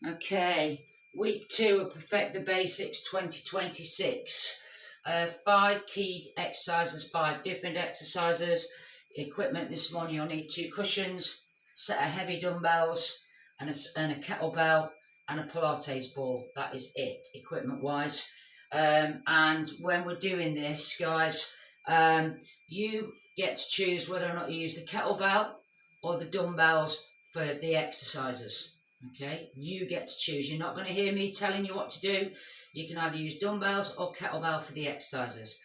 Okay, week 2 of Perfect the Basics 2026. 5 key exercises, 5 different exercises. Equipment this morning, you'll need 2 cushions, set of heavy dumbbells, and a kettlebell, and a Pilates ball. That is it, equipment-wise. And when we're doing this, guys, you get to choose whether or not you use the kettlebell or the dumbbells for the exercises. Okay, you get to choose. You're not going to hear me telling you what to do. You can either use dumbbells or kettlebell for the exercises.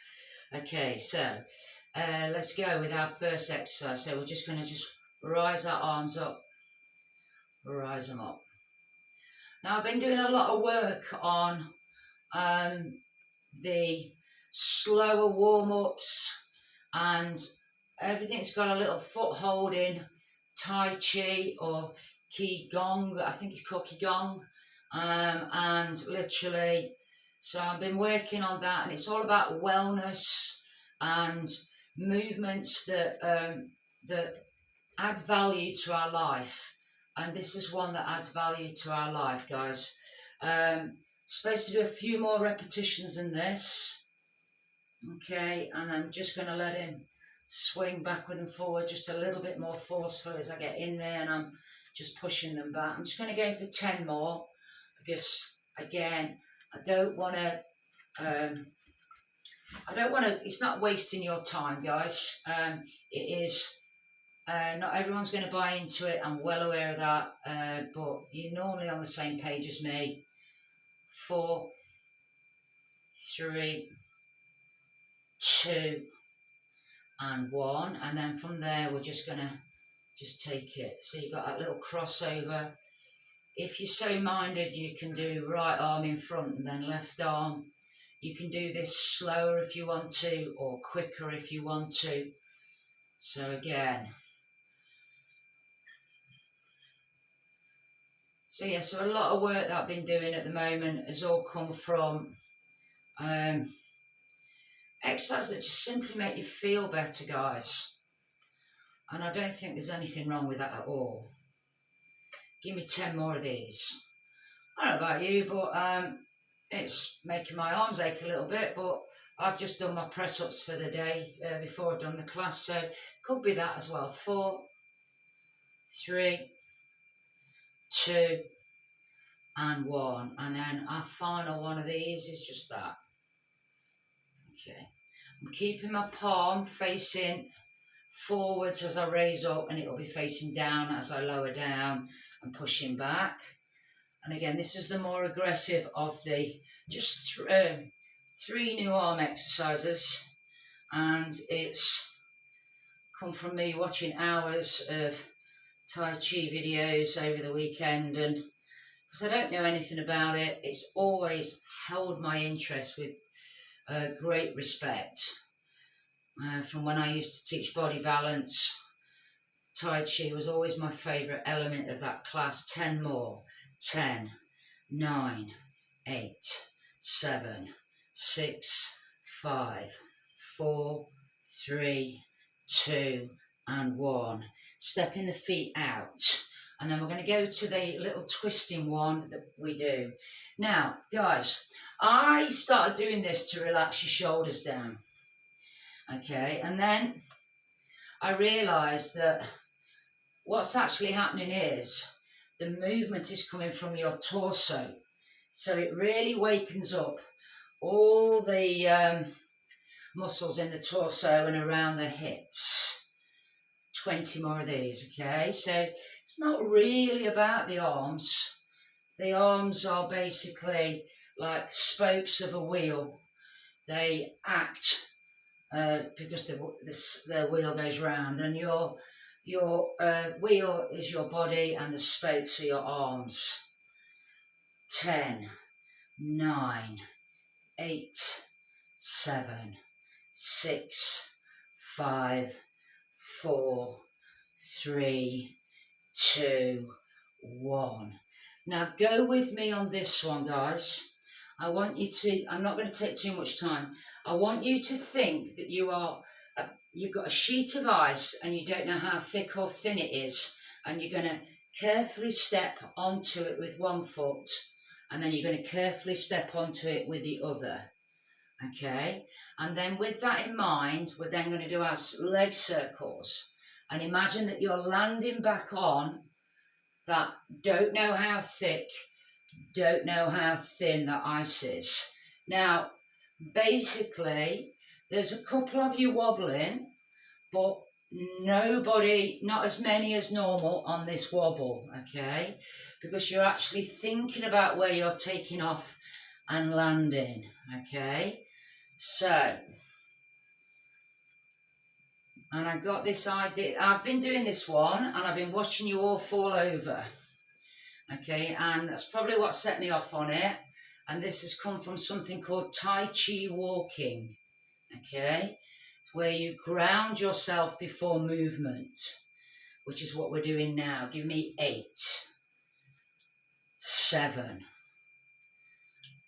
Okay, so let's go with our first exercise. So we're just going to rise our arms up, rise them up. Now I've been doing a lot of work on the slower warm-ups, and everything's got a little foothold in Tai Chi or Qigong, I think it's called Qigong, and literally, so I've been working on that, and it's all about wellness and movements that add value to our life, and this is one that adds value to our life, guys. Supposed to do a few more repetitions than this, okay, and I'm just going to let him swing backward and forward just a little bit more forceful as I get in there, and I'm just pushing them back. I'm just going to go for 10 more because, again, I don't want to, it's not wasting your time, guys. It is, not everyone's going to buy into it. I'm well aware of that, but you're normally on the same page as me. 4, 3, 2, and 1. And then from there, we're just going to take it. So you've got that little crossover. If you're so minded, you can do right arm in front and then left arm. You can do this slower if you want to, or quicker if you want to. So again. So yeah, so a lot of work that I've been doing at the moment has all come from exercises that just simply make you feel better, guys. And I don't think there's anything wrong with that at all. Give me 10 more of these. I don't know about you, but it's making my arms ache a little bit, but I've just done my press-ups for the day before I've done the class, so it could be that as well. 4, 3, 2, and 1. And then our final one of these is just that. Okay. I'm keeping my palm facing forwards as I raise up, and it'll be facing down as I lower down and pushing back. And again, this is the more aggressive of the just 3 new arm exercises, and it's come from me watching hours of Tai Chi videos over the weekend, and because I don't know anything about it, it's always held my interest with great respect. From when I used to teach body balance, Tai Chi was always my favourite element of that class. 10 more. 10, 9, 8, 7, 6, 5, 4, 3, 2, and 1. Stepping the feet out. And then we're going to go to the little twisting one that we do. Now, guys, I started doing this to relax your shoulders down. Okay, and then I realised that what's actually happening is the movement is coming from your torso. So it really wakens up all the muscles in the torso and around the hips. 20 more of these, okay? So it's not really about the arms. The arms are basically like spokes of a wheel. They act because the wheel goes round, and your wheel is your body and the spokes are your arms. 10, 9, 8, 7, 6, 5, 4, 3, 2, 1. Now go with me on this one, guys. I want you to, I'm not going to take too much time. I want you to think that you've got a sheet of ice and you don't know how thick or thin it is, and you're going to carefully step onto it with one foot, and then you're going to carefully step onto it with the other. Okay, and then with that in mind, we're then going to do our leg circles. And imagine that you're landing back on that don't know how thick, don't know how thin that ice is. Now, basically, there's a couple of you wobbling, but nobody, not as many as normal on this wobble, okay? Because you're actually thinking about where you're taking off and landing, okay? So, and I got this idea, I've been doing this one and I've been watching you all fall over, okay? And that's probably what set me off on it. And this has come from something called Tai Chi walking, okay? Where you ground yourself before movement, which is what we're doing now. Give me 8, 7,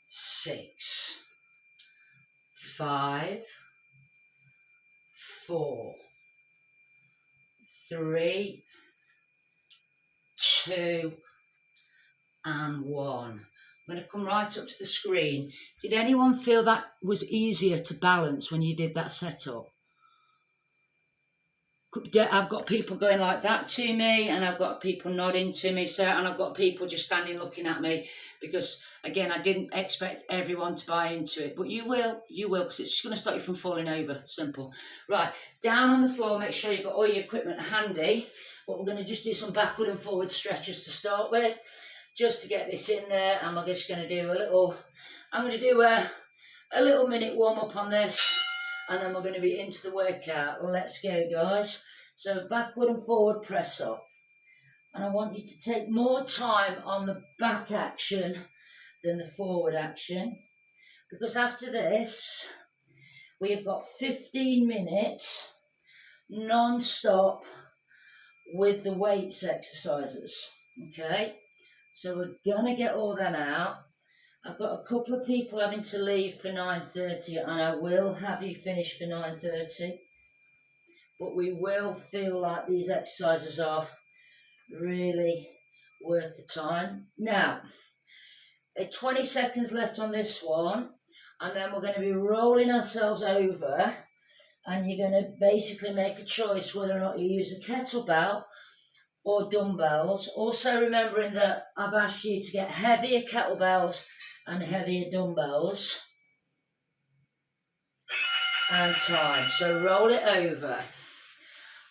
6, 5, 4, 3, 2, and 1. I'm going to come right up to the screen. Did anyone feel that was easier to balance when you did that setup? I've got people going like that to me, and I've got people nodding to me, and I've got people just standing looking at me, because again, I didn't expect everyone to buy into it, but you will, because it's just going to stop you from falling over. Simple. Right, down on the floor, make sure you've got all your equipment handy, but we're going to just do some backward and forward stretches to start with, just to get this in there, and we're just going to do I'm going to do a little minute warm up on this, and then we're going to be into the workout. Let's go, guys. So backward and forward press up. And I want you to take more time on the back action than the forward action, because after this, we have got 15 minutes non-stop with the weights exercises, okay? So we're going to get all them out. I've got a couple of people having to leave for 9:30, and I will have you finish for 9:30. But we will feel like these exercises are really worth the time. Now, 20 seconds left on this one, and then we're going to be rolling ourselves over, and you're going to basically make a choice whether or not you use a kettlebell or dumbbells. Also remembering that I've asked you to get heavier kettlebells and heavier dumbbells, and time. So roll it over.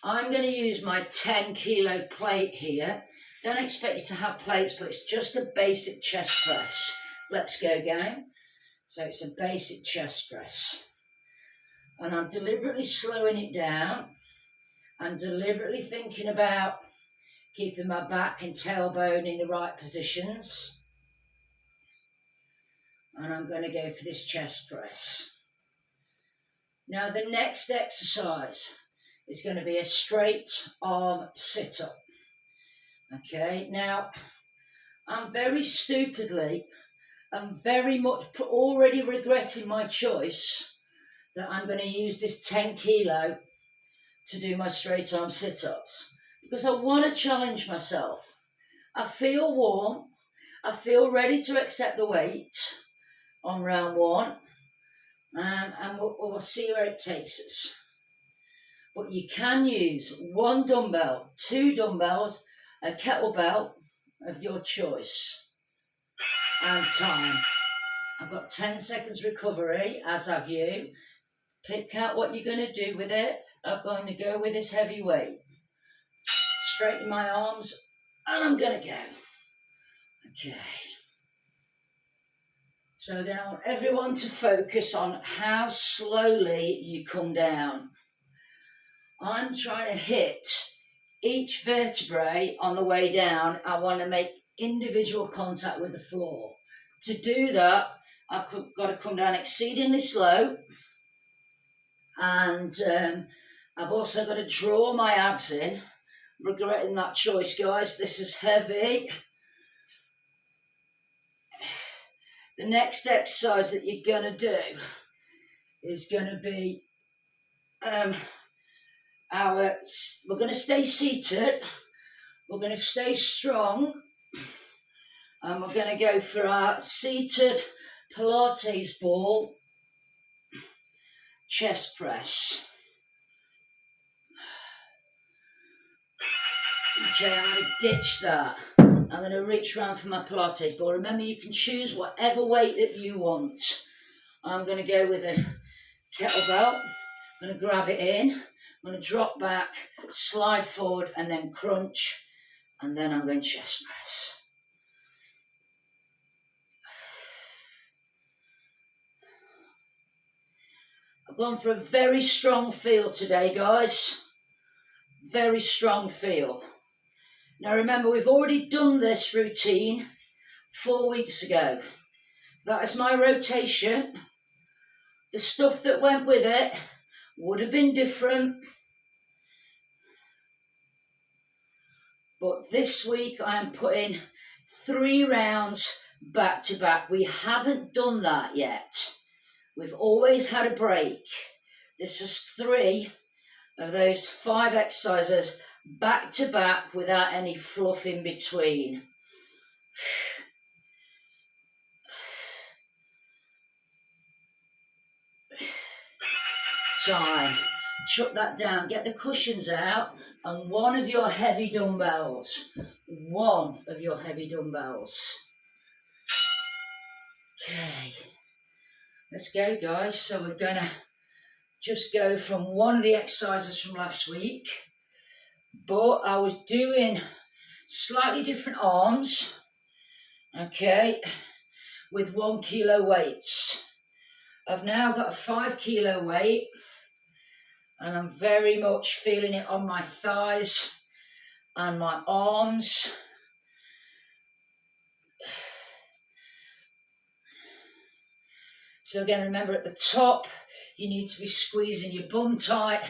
I'm going to use my 10 kilo plate here. Don't expect you to have plates, but it's just a basic chest press. Let's go, gang. So it's a basic chest press. And I'm deliberately slowing it down. I'm deliberately thinking about keeping my back and tailbone in the right positions. And I'm going to go for this chest press. Now the next exercise is going to be a straight arm sit-up. Okay, now I'm very stupidly, I'm very much already regretting my choice that I'm going to use this 10 kilo to do my straight arm sit-ups, because I want to challenge myself. I feel warm, I feel ready to accept the weight on round one, and we'll see where it takes us. But you can use one dumbbell, 2 dumbbells, a kettlebell of your choice. And time. I've got 10 seconds recovery, as have you. Pick out what you're going to do with it. I'm going to go with this heavy weight. Straighten my arms, and I'm going to go. Okay. So then I want everyone to focus on how slowly you come down. I'm trying to hit each vertebrae on the way down. I want to make individual contact with the floor. To do that, I've got to come down exceedingly slow, and I've also got to draw my abs in. Regretting that choice, guys. This is heavy. The next exercise that you're going to do is going to be we're going to stay seated, We're going to stay strong, and we're going to go for our seated Pilates ball chest press. Okay, I'm going to ditch that. I'm going to reach around for my Pilates ball. Remember, you can choose whatever weight that you want. I'm going to go with a kettlebell. I'm going to grab it in. I'm going to drop back, slide forward, and then crunch. And then I'm going chest press. I've gone for a very strong feel today, guys. Very strong feel. Now remember, we've already done this routine 4 weeks ago. That is my rotation. The stuff that went with it would have been different. But this week I am putting 3 rounds back to back. We haven't done that yet. We've always had a break. This is 3 of those 5 exercises back to back without any fluff in between. Time. Chuck that down, get the cushions out, and one of your heavy dumbbells. One of your heavy dumbbells. Okay. Let's go, guys. So we're going to just go from one of the exercises from last week. But I was doing slightly different arms, okay, with 1 kilo weights. I've now got a 5 kilo weight, and I'm very much feeling it on my thighs and my arms. So again, remember at the top, you need to be squeezing your bum tight,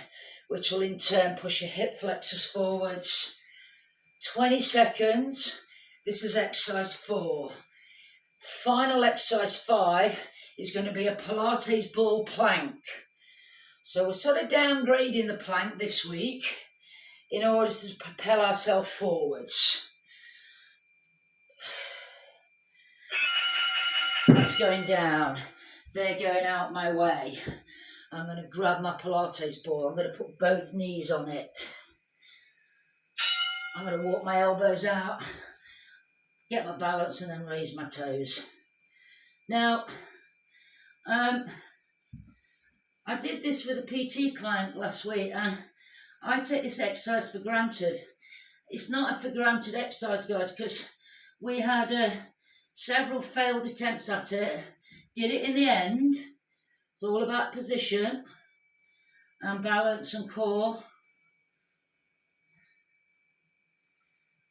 which will in turn push your hip flexors forwards. 20 seconds. This is exercise 4. Final exercise 5 is going to be a Pilates ball plank. So we're sort of downgrading the plank this week in order to propel ourselves forwards. It's going down. They're going out my way. I'm going to grab my Pilates ball. I'm going to put both knees on it. I'm going to walk my elbows out, get my balance, and then raise my toes. Now, I did this with a PT client last week, and I take this exercise for granted. It's not a for granted exercise, guys, because we had several failed attempts at it. Did it in the end. It's all about position and balance and core.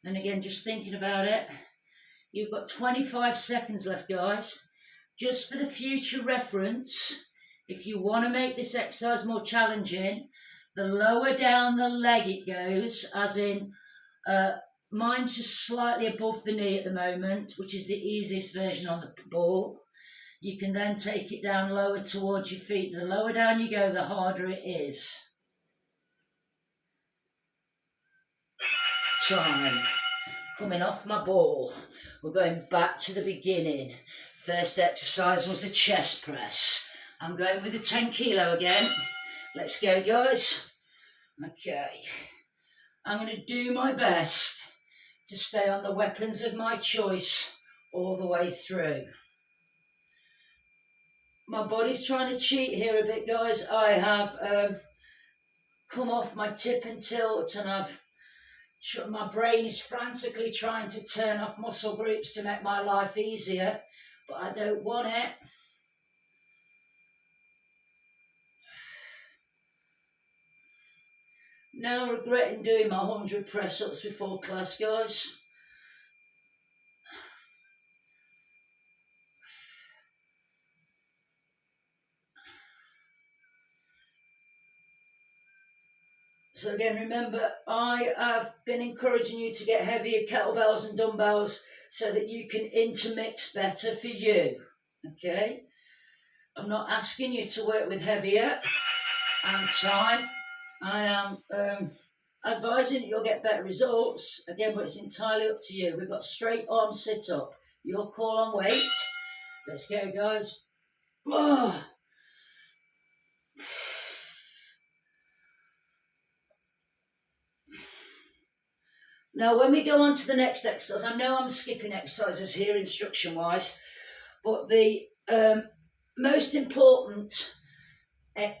And again, just thinking about it, you've got 25 seconds left, guys. Just for the future reference, if you want to make this exercise more challenging, the lower down the leg it goes, as in, mine's just slightly above the knee at the moment, which is the easiest version on the ball. You can then take it down lower towards your feet. The lower down you go, the harder it is. Time. Coming off my ball. We're going back to the beginning. First exercise was a chest press. I'm going with the 10 kilo again. Let's go, guys. Okay. I'm going to do my best to stay on the weapons of my choice all the way through. My body's trying to cheat here a bit, guys. I have come off my tip and tilt, and my brain is frantically trying to turn off muscle groups to make my life easier, but I don't want it. Now regretting doing my 100 press-ups before class, guys. So again, remember, I have been encouraging you to get heavier kettlebells and dumbbells so that you can intermix better for you, okay? I'm not asking you to work with heavier and time. I am advising you'll get better results. Again, but it's entirely up to you. We've got straight arm sit up. Your call on weight. Let's go, guys. Oh. Now, when we go on to the next exercise, I know I'm skipping exercises here instruction-wise, but the most important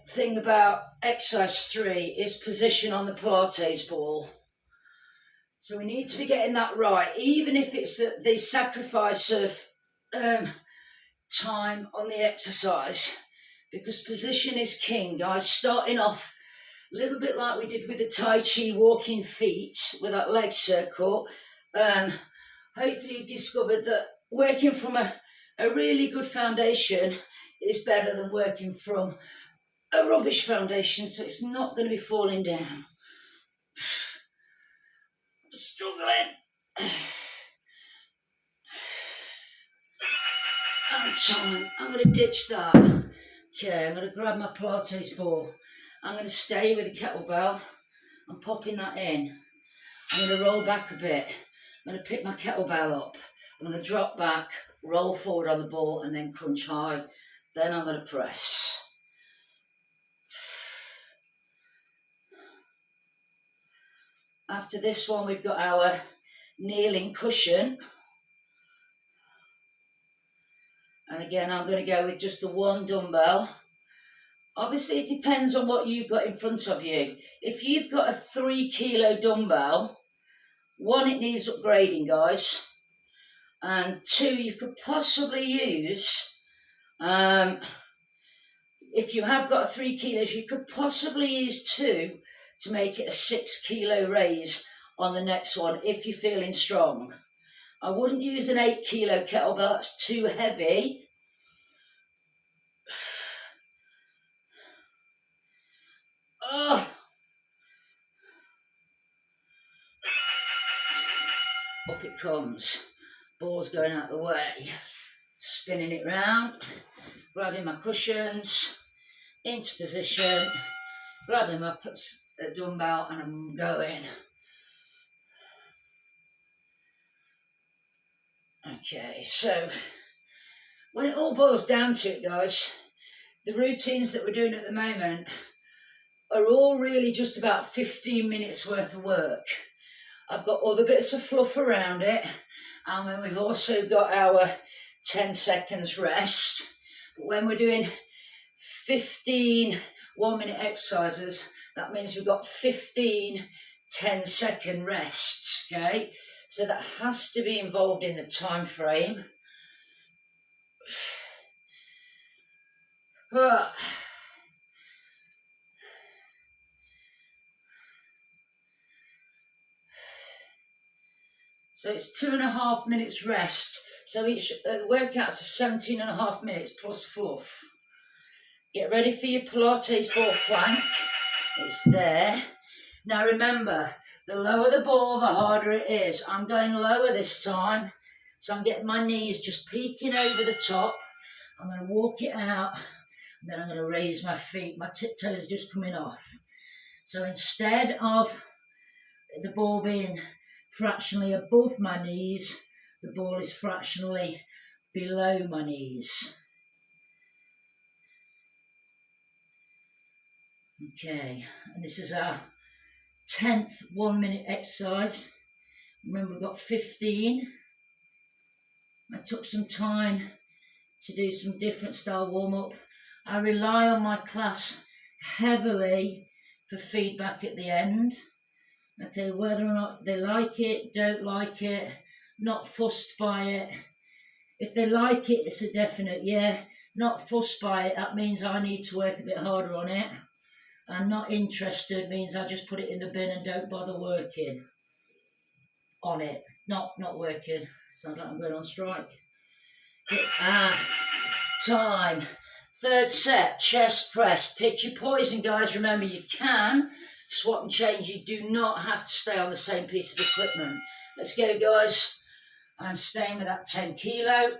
thing about exercise 3 is position on the Pilates ball. So we need to be getting that right, even if it's the sacrifice of time on the exercise, because position is king, guys. Starting off a little bit like we did with the Tai Chi walking feet with that leg circle. Hopefully you've discovered that working from a really good foundation is better than working from a rubbish foundation, so it's not going to be falling down. Struggling. And time. I'm going to ditch that. Okay, I'm going to grab my Pilates ball. I'm going to stay with the kettlebell. I'm popping that in. I'm going to roll back a bit. I'm going to pick my kettlebell up. I'm going to drop back, roll forward on the ball, and then crunch high. Then I'm going to press. After this one, we've got our kneeling cushion. And again, I'm going to go with just the one dumbbell. Obviously, it depends on what you've got in front of you. If you've got a 3 kilo dumbbell, 1, it needs upgrading, guys. And 2, you could possibly use, if you have got a 3 kilos, you could possibly use 2 to make it a 6 kilo raise on the next one if you're feeling strong. I wouldn't use an 8 kilo kettlebell, that's too heavy. Oh. Up it comes. Ball's going out the way. Spinning it round. Grabbing my cushions. Into position. Grabbing my dumbbell and I'm going. Okay, so when it all boils down to it, guys, the routines that we're doing at the moment are all really just about 15 minutes worth of work. I've got other bits of fluff around it, and then we've also got our 10 seconds rest. But when we're doing 15 1-minute exercises, that means we've got 15 10-second rests, okay? So that has to be involved in the time frame. So it's 2.5 minutes rest. So each workouts are 17.5 minutes plus fluff. Get ready for your Pilates ball plank. It's there. Now remember, the lower the ball, the harder it is. I'm going lower this time. So I'm getting my knees just peeking over the top. I'm going to walk it out. And then I'm going to raise my feet. My tiptoes just coming off. So instead of the ball being fractionally above my knees, the ball is fractionally below my knees. Okay, and this is our 10th 1-minute exercise. Remember, we've got 15. I took some time to do some different style warm-up. I rely on my class heavily for feedback at the end. Okay, whether or not they like it, don't like it, not fussed by it. If they like it, it's a definite yeah. Not fussed by it, that means I need to work a bit harder on it. And not interested means I just put it in the bin and don't bother working on it. Not working. Sounds like I'm going on strike. Time. 3rd set, chest press. Pick your poison, guys. Remember, you can swap and change. You do not have to stay on the same piece of equipment. Let's go, guys. I'm staying with that 10 kilo.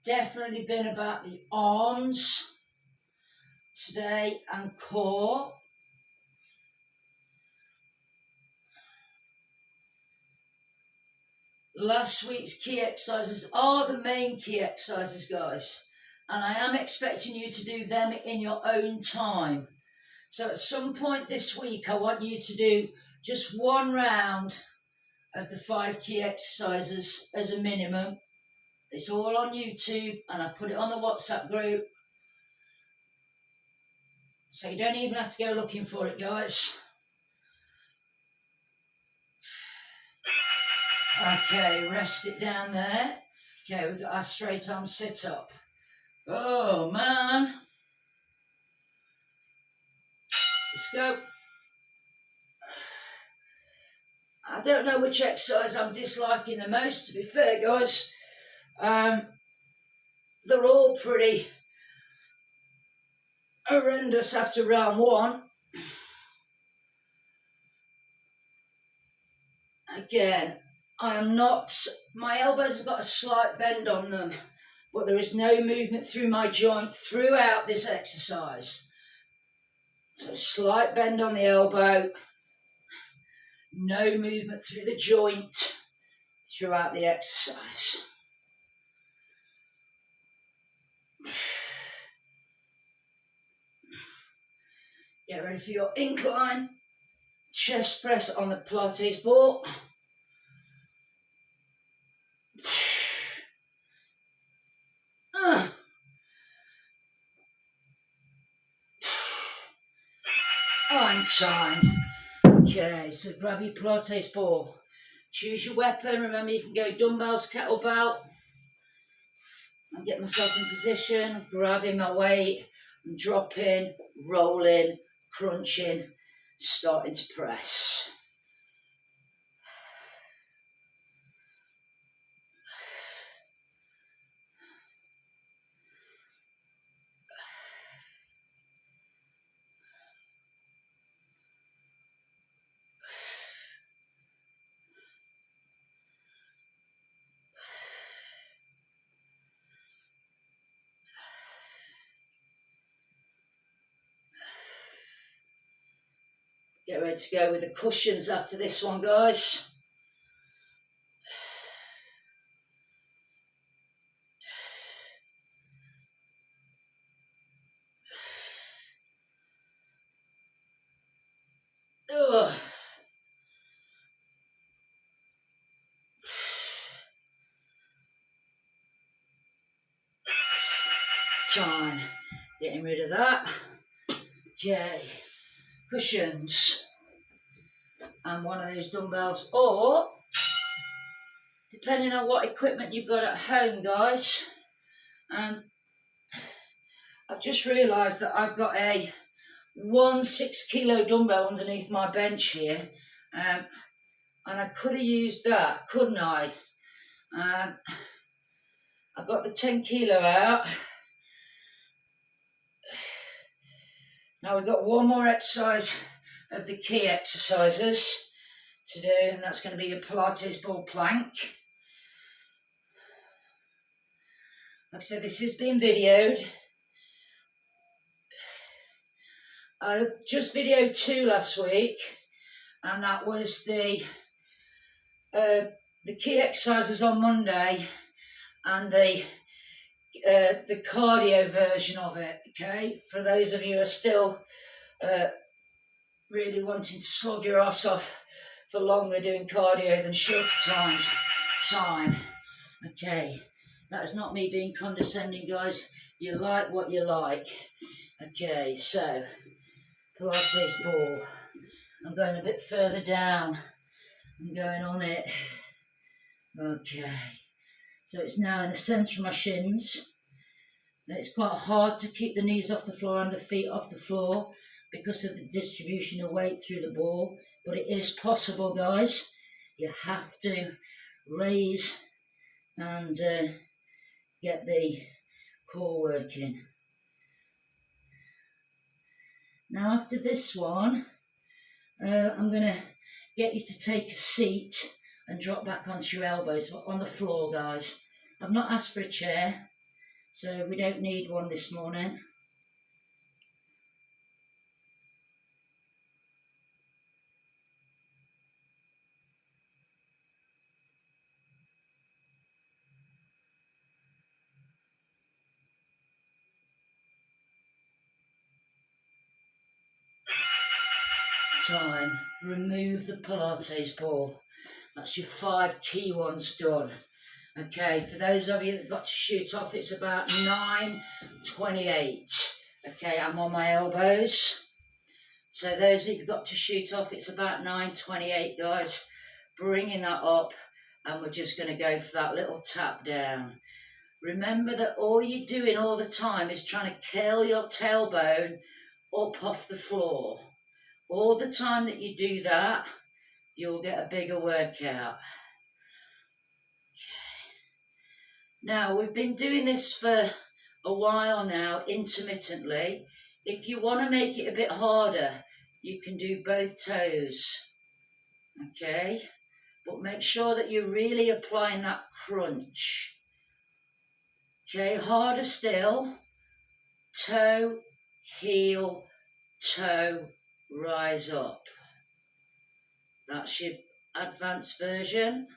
definitely been about the arms today and core. Last week's key exercises are the main key exercises, guys, and I am expecting you to do them in your own time. So at some point this week, I want you to do just one round of the 5 key exercises as a minimum. It's all on YouTube, and I've put it on the WhatsApp group. So you don't even have to go looking for it, guys. Okay, rest it down there. Okay, we've got our straight arm sit up. Oh, man. Let's go. I don't know which exercise I'm disliking the most, to be fair, guys. They're all pretty horrendous after round 1. Again, I am not, my elbows have got a slight bend on them, but there is no movement through my joint throughout this exercise. So slight bend on the elbow, no movement through the joint throughout the exercise. Get ready for your incline chest press on the Pilates ball. On time. Okay, so grab your Pilates ball. Choose your weapon. Remember, you can go dumbbells, kettlebell. I'll get myself in position, grabbing my weight, and dropping, rolling, crunching, starting to press. Get ready to go with the cushions after this one, guys. Ugh. Time. Getting rid of that. Okay. Cushions. And one of those dumbbells, or depending on what equipment you've got at home, guys. I've just realised that I've got a 6 kilo dumbbell underneath my bench here, and I could have used that, couldn't I? I've got the 10 kilo out. Now we've got one more exercise of the key exercises to do, and that's going to be your Pilates ball plank. Like I said, this has been videoed. I just videoed 2 last week, and that was the key exercises on Monday and the cardio version of it. Okay, for those of you who are still really wanting to slog your ass off for longer doing cardio than shorter time. Okay, that is not me being condescending, guys. You like what you like. Okay, so Pilates ball. I'm going a bit further down. I'm going on it. Okay, so it's now in the centre of my shins. It's quite hard to keep the knees off the floor and the feet off the floor because of the distribution of weight through the ball, but it is possible, guys. You have to raise and get the core working. Now after this one, I'm going to get you to take a seat and drop back onto your elbows on the floor, guys. I've not asked for a chair. So we don't need one this morning. Time. Remove the Pilates ball. That's your 5 key ones done. Okay, for those of you that got to shoot off, it's about 9:28. Okay, I'm on my elbows. So those who've got to shoot off, it's about 9:28, guys. Bringing that up, and we're just going to go for that little tap down. Remember that all you're doing all the time is trying to curl your tailbone up off the floor. All the time that you do that, you'll get a bigger workout. Now, we've been doing this for a while now, intermittently. If you want to make it a bit harder, you can do both toes, okay? But make sure that you're really applying that crunch. Okay, harder still. Toe, heel, toe, rise up. That's your advanced version.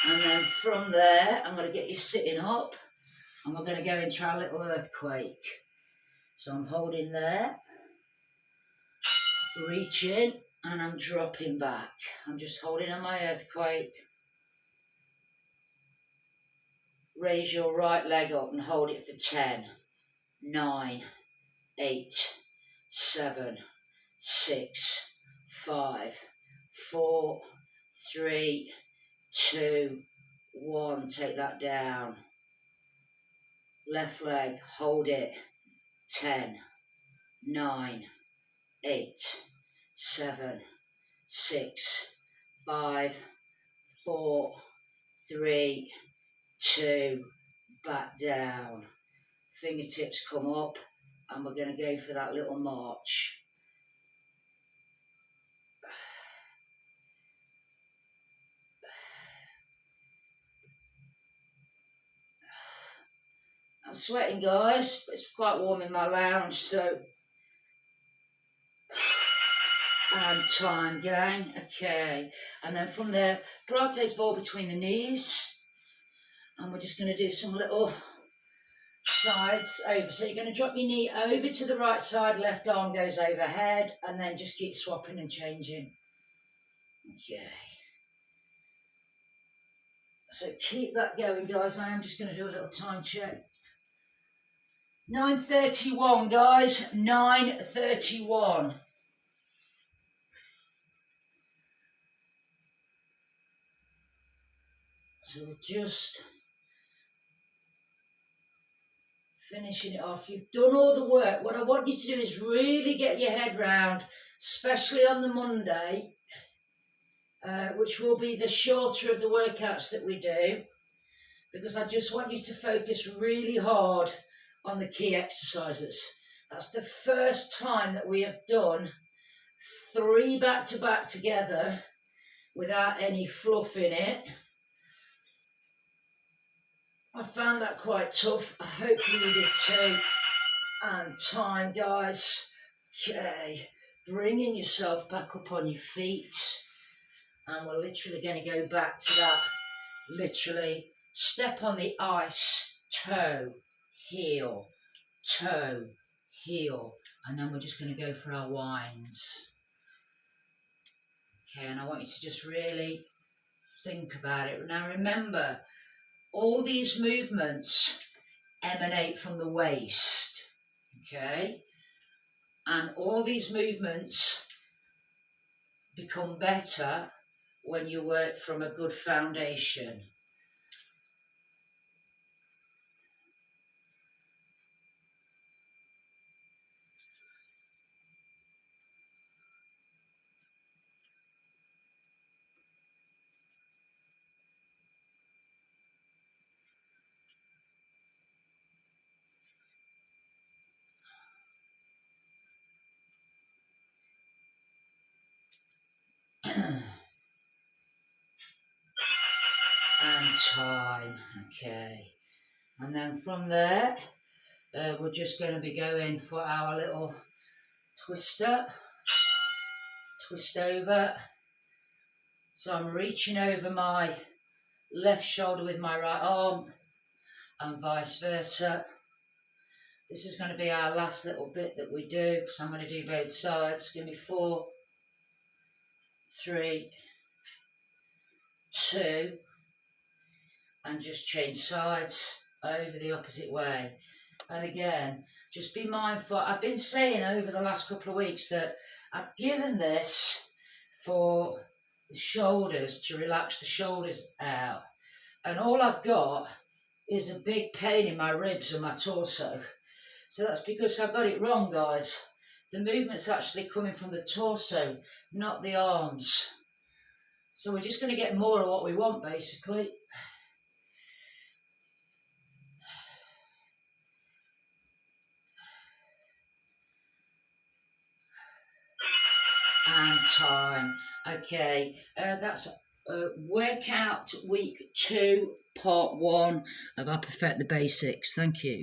And then from there, I'm going to get you sitting up, and we're going to go into our little earthquake. So I'm holding there, reaching, and I'm dropping back. I'm just holding on my earthquake. Raise your right leg up and hold it for 10, 9, 8, 7, 6, 5, 4, 3, 2, 1. Take that down. Left leg, hold it. 10, 9, 8, 7, 6, 5, 4, 3, 2, back down. Fingertips come up, and we're going to go for that little march. I'm sweating, guys, but it's quite warm in my lounge, so... And time, gang. Okay. And then from there, Pilates ball between the knees. And we're just going to do some little sides over. So you're going to drop your knee over to the right side, left arm goes overhead, and then just keep swapping and changing. Okay. So keep that going, guys. I am just going to do a little time check. 9:31, guys. 9:31. So we're just finishing it off. You've done all the work. What I want you to do is really get your head round, especially on the Monday, which will be the shorter of the workouts that we do, because I just want you to focus really hard on the key exercises. That's the first time that we have done 3 back-to-back together without any fluff in it. I found that quite tough. Hopefully you did too. And time, guys. Okay, bringing yourself back up on your feet. And we're literally going to go back to that. Literally, step on the ice, toe, heel, toe, heel. And then we're just going to go for our winds. Okay, and I want you to just really think about it. Now remember, all these movements emanate from the waist, okay? And all these movements become better when you work from a good foundation. and time. Okay, and then from there we're just going to be going for our little twister, twist over. So I'm reaching over my left shoulder with my right arm and vice versa. This is going to be our last little bit that we do, because I'm going to do both sides. It's going to be 4, 3, 2, and just change sides over the opposite way. And again, just be mindful. I've been saying over the last couple of weeks that I've given this for the shoulders, to relax the shoulders out. And all I've got is a big pain in my ribs and my torso. So that's because I got it wrong, guys. The movement's actually coming from the torso, not the arms. So we're just going to get more of what we want, basically. And time. Okay, that's workout week 2, part 1 of I Perfect the Basics. Thank you.